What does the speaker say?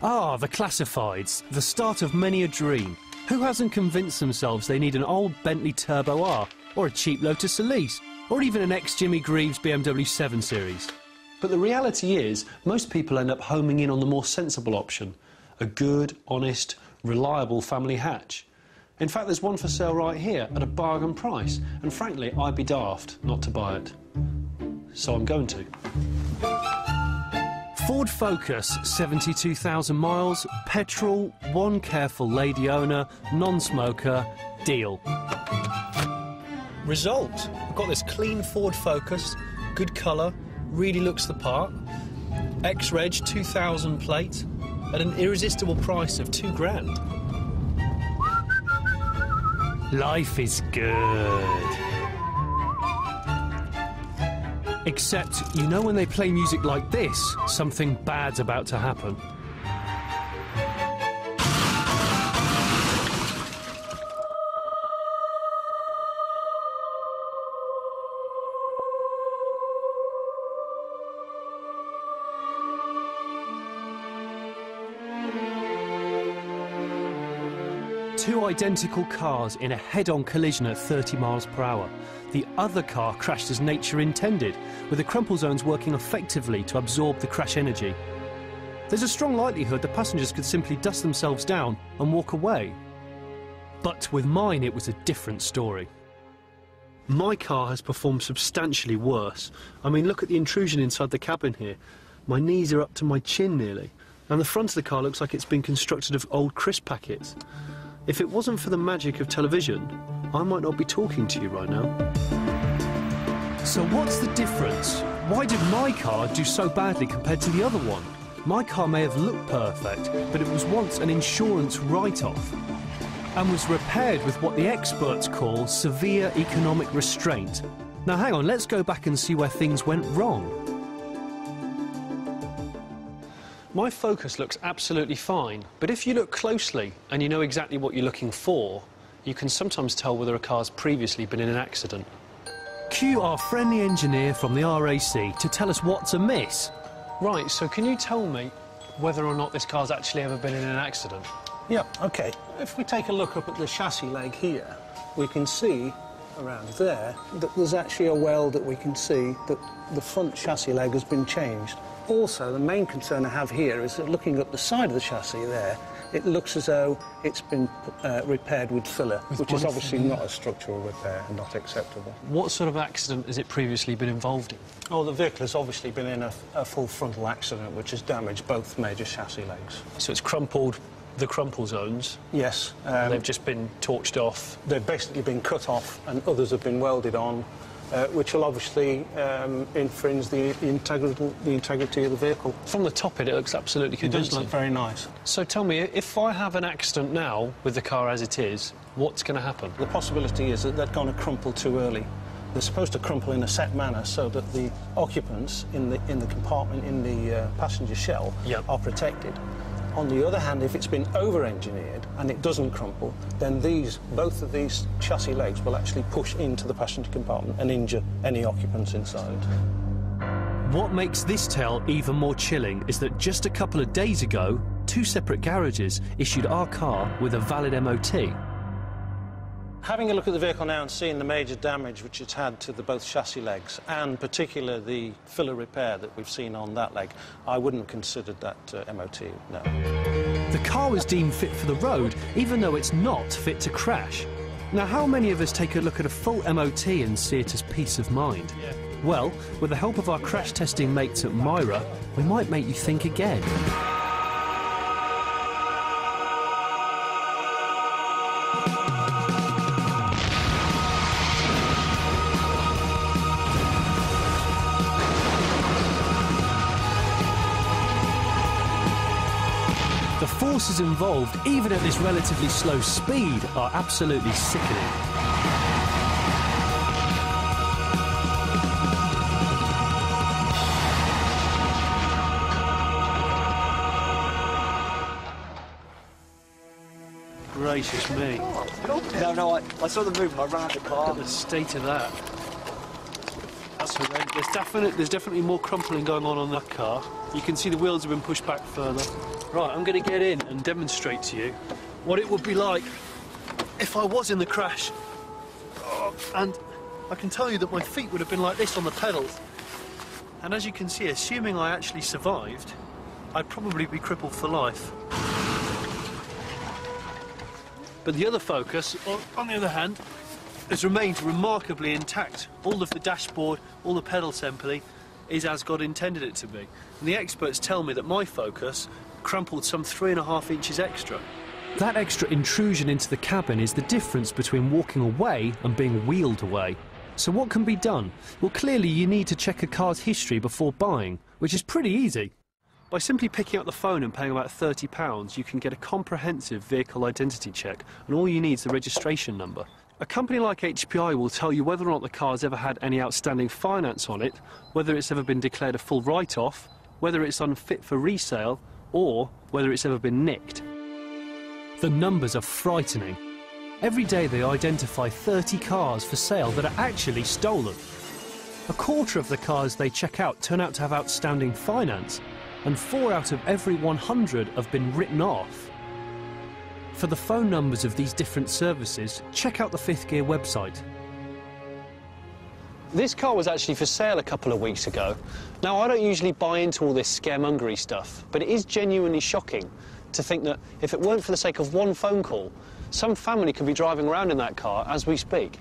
Ah, the classifieds, the start of many a dream. Who hasn't convinced themselves they need an old Bentley Turbo R, or a cheap Lotus Elise, or even an ex-Jimmy Greaves BMW 7 Series? But the reality is, most people end up homing in on the more sensible option, a good, honest, reliable family hatch. In fact, there's one for sale right here at a bargain price, and frankly, I'd be daft not to buy it. So I'm going to. Ford Focus, 72,000 miles, petrol, one careful lady owner, non-smoker, deal. Result, I've got this clean Ford Focus, good colour, really looks the part, ex-reg 2000 plate, at an irresistible price of £2,000. Life is good. Except, you know when they play music like this, something bad's about to happen. Two identical cars in a head-on collision at 30 miles per hour. The other car crashed as nature intended, with the crumple zones working effectively to absorb the crash energy. There's a strong likelihood the passengers could simply dust themselves down and walk away. But with mine, it was a different story. My car has performed substantially worse. I mean, look at the intrusion inside the cabin here. My knees are up to my chin nearly, and the front of the car looks like it's been constructed of old crisp packets. If it wasn't for the magic of television, I might not be talking to you right now. So what's the difference? Why did my car do so badly compared to the other one? My car may have looked perfect, but it was once an insurance write-off and was repaired with what the experts call severe economic restraint. Now hang on, let's go back and see where things went wrong. My Focus looks absolutely fine, but if you look closely and you know exactly what you're looking for, you can sometimes tell whether a car's previously been in an accident. Cue our friendly engineer from the RAC to tell us what's amiss. Right, so can you tell me whether or not this car's actually ever been in an accident? Yeah, OK. If we take a look up at the chassis leg here, we can see around there that there's actually a weld that we can see that the front chassis leg has been changed. Also, the main concern I have here is that looking up the side of the chassis there, it looks as though it's been repaired with filler, which is obviously not a structural repair and not acceptable. What sort of accident has it previously been involved in? Oh, the vehicle has obviously been in a full frontal accident, which has damaged both major chassis legs. So it's crumpled the crumple zones? Yes. They've just been torched off? They've basically been cut off and others have been welded on, which will obviously infringe the integrity of the vehicle. From the top it looks absolutely convincing. It does look very nice. So tell me, if I have an accident now with the car as it is, what's going to happen? The possibility is that they're going to crumple too early. They're supposed to crumple in a set manner so that the occupants in the compartment in the passenger shell are protected. On the other hand, if it's been over-engineered and it doesn't crumple, then both of these chassis legs will actually push into the passenger compartment and injure any occupants inside. What makes this tale even more chilling is that just a couple of days ago, two separate garages issued our car with a valid MOT. Having a look at the vehicle now and seeing the major damage which it's had to both chassis legs, and particularly the filler repair that we've seen on that leg, I wouldn't have considered that MOT, no. The car was deemed fit for the road, even though it's not fit to crash. Now, how many of us take a look at a full MOT and see it as peace of mind? Yeah. Well, with the help of our crash testing mates at Myra, we might make you think again. The forces involved, even at this relatively slow speed, are absolutely sickening. Gracious me. No, I saw the movement, I ran out the car. Look at the state of that. That's horrendous. There's definitely more crumpling going on that car. You can see the wheels have been pushed back further. Right, I'm going to get in and demonstrate to you what it would be like if I was in the crash. Oh, and I can tell you that my feet would have been like this on the pedals. And as you can see, assuming I actually survived, I'd probably be crippled for life. But the other Focus, on the other hand, has remained remarkably intact. All of the dashboard, all the pedal assembly is as God intended it to be. And the experts tell me that my Focus crumpled some 3.5 inches extra. That extra intrusion into the cabin is the difference between walking away and being wheeled away. So what can be done? Well, clearly you need to check a car's history before buying, which is pretty easy. By simply picking up the phone and paying about £30, you can get a comprehensive vehicle identity check, and all you need is the registration number. A company like HPI will tell you whether or not the car's ever had any outstanding finance on it, whether it's ever been declared a full write-off, whether it's unfit for resale, or whether it's ever been nicked. The numbers are frightening. Every day they identify 30 cars for sale that are actually stolen. A quarter of the cars they check out turn out to have outstanding finance, and 4 out of every 100 have been written off. For the phone numbers of these different services, check out the Fifth Gear website. This car was actually for sale a couple of weeks ago. Now, I don't usually buy into all this scaremongery stuff, but it is genuinely shocking to think that if it weren't for the sake of one phone call, some family could be driving around in that car as we speak.